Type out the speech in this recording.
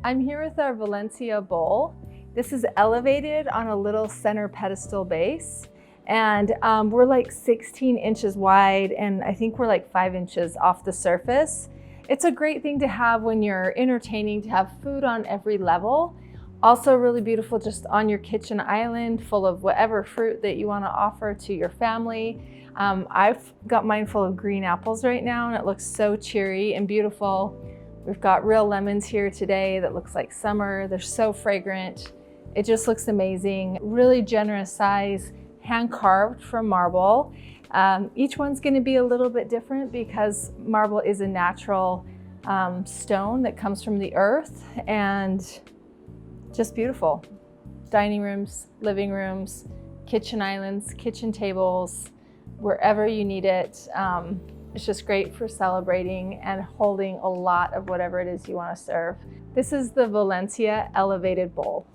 I'm here with our Valencia bowl. This is elevated on a little center pedestal base. And we're like 16 inches wide, and I think we're like 5 inches off the surface. It's a great thing to have when you're entertaining, to have food on every level. Also really beautiful just on your kitchen island, full of whatever fruit that you want to offer to your family. I've got mine full of green apples right now, and it looks so cheery and beautiful. We've got real lemons here today that looks like summer. They're so fragrant. It just looks amazing. Really generous size, hand carved from marble. Each one's going to be a little bit different because marble is a natural stone that comes from the earth, and just beautiful. Dining rooms, living rooms, kitchen islands, kitchen tables, wherever you need it. It's just great for celebrating and holding a lot of whatever it is you want to serve. This is the Valencia Elevated Bowl.